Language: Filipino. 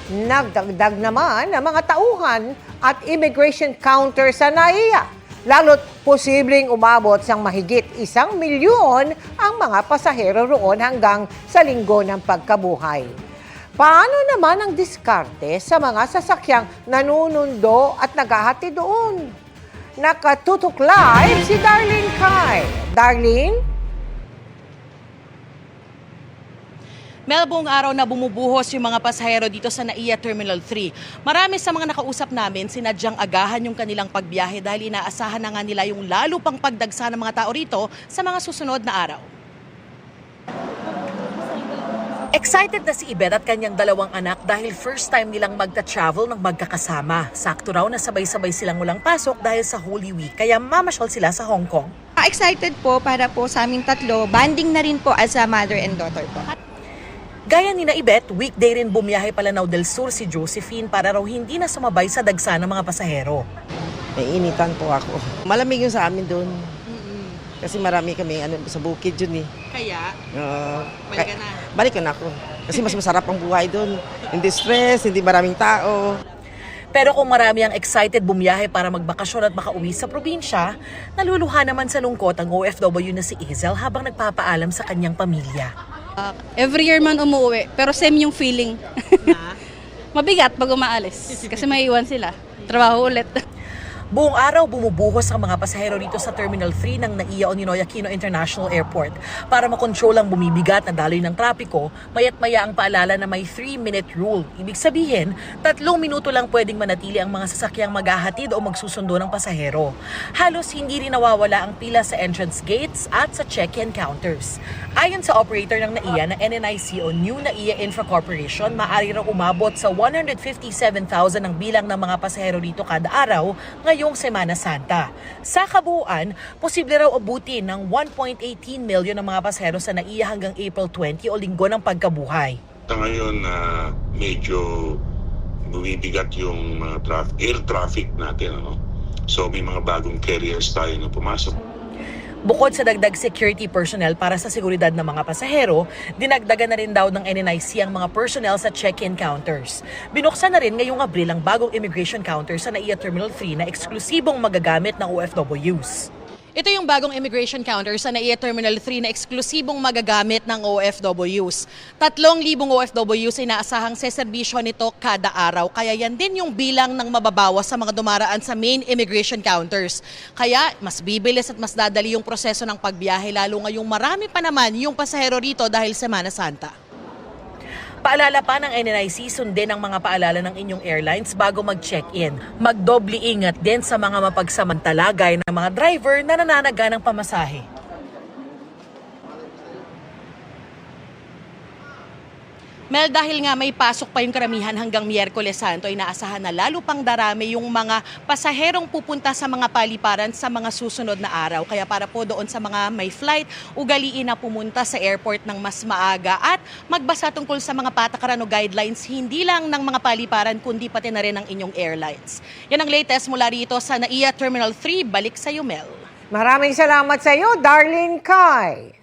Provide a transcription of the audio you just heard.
Nagdagdag naman ang mga tauhan at immigration counter sa NAIA. Lalo't posibleng umabot sang mahigit 1,000,000 ang mga pasahero roon hanggang sa linggo ng pagkabuhay. Paano naman ang diskarte sa mga sasakyang nanunundo at naghahati doon? Nakatutok live si Darlene Kai. Darlene? Mel, buong araw na bumubuhos yung mga pasahero dito sa NAIA Terminal 3. Marami sa mga nakausap namin, sinadyang agahan yung kanilang pagbiyahe dahil inaasahan na nga nila yung lalo pang pagdagsa ng mga tao rito sa mga susunod na araw. Excited na si Ibet at kanyang dalawang anak dahil first time nilang magta-travel ng magkakasama. Sakto raw na sabay-sabay silang walang pasok dahil sa Holy Week, kaya mamasyal sila sa Hong Kong. Excited po para po sa aming tatlo. Banding na rin po as a mother and daughter po. Gaya ni na Ibet, weekday rin bumiyahe pala Lanao del Sur si Josephine para raw hindi na sumabay sa dagsa ng mga pasahero. Naiinitan po ako. Malamig yun sa amin doon. Kasi marami kami sa bukid yun eh. Kaya, Balik ka na. Balik ka na ako. Kasi mas masarap ang buhay doon. Hindi stress, hindi maraming tao. pero kung marami ang excited bumiyahe para magbakasyon at makauwi sa probinsya, naluluha naman sa lungkot ang OFW na si Hazel habang nagpapaalam sa kanyang pamilya. Every year man umuwi, pero same yung feeling. Mabigat pag umaalis kasi maiiwan sila. Trabaho ulit. Buong araw bumubuhos ang mga pasahero dito sa Terminal 3 ng NAIA o Ninoy Aquino International Airport. Para makontrol ang bumibigat na daloy ng trapiko, mayat-maya ang paalala na may 3-minute rule. Ibig sabihin, 3 minuto lang pwedeng manatili ang mga sasakyang maghahatid o magsusundo ng pasahero. Halos hindi rin nawawala ang pila sa entrance gates at sa check-in counters. Ayon sa operator ng NAIA na NNIC o New NAIA Infra Corporation, maaari raw umabot sa 157,000 ang bilang ng mga pasahero dito kada araw ngayong Semana Santa. Sa kabuuan, posible raw abutin ng 1.18 million ang mga pasahero sa NAIA hanggang April 20 o linggo ng pagkabuhay. Sa ngayon, medyo bumibigat yung air traffic natin. So may mga bagong carriers tayo na pumasok. Bukod sa dagdag security personnel para sa seguridad ng mga pasahero, dinagdagan na rin daw ng NNIC ang mga personnel sa check-in counters. Binuksan na rin ngayong Abril ang bagong immigration counter sa NAIA Terminal 3 na eksklusibong magagamit ng OFWs. Ito yung bagong immigration counter sa NAIA Terminal 3 na eksklusibong magagamit ng OFWs. 3,000 OFWs inaasahang seserbisyo nito kada araw. Kaya yan din yung bilang ng mababawas sa mga dumaraan sa main immigration counters. Kaya mas bibilis at mas dadali yung proseso ng pagbiyahe lalo ngayong marami pa naman yung pasahero rito dahil Semana Santa. Paalala pa ng NNIC, sundin ang mga paalala ng inyong airlines bago mag-check-in. Magdoble ingat din sa mga mapagsamantala gaya ng mga driver na nananaga ng pamasahe. Mel, dahil nga may pasok pa yung karamihan hanggang Miyerkules Santo, inaasahan na lalo pang darami yung mga pasaherong pupunta sa mga paliparan sa mga susunod na araw. Kaya para po doon sa mga may flight, ugaliin na pumunta sa airport ng mas maaga at magbasa tungkol sa mga patakaran o guidelines, hindi lang ng mga paliparan kundi pati na rin ng inyong airlines. Yan ang latest mula rito sa NAIA Terminal 3. Balik sa iyo, Mel. Maraming salamat sa iyo, Darlene Kai.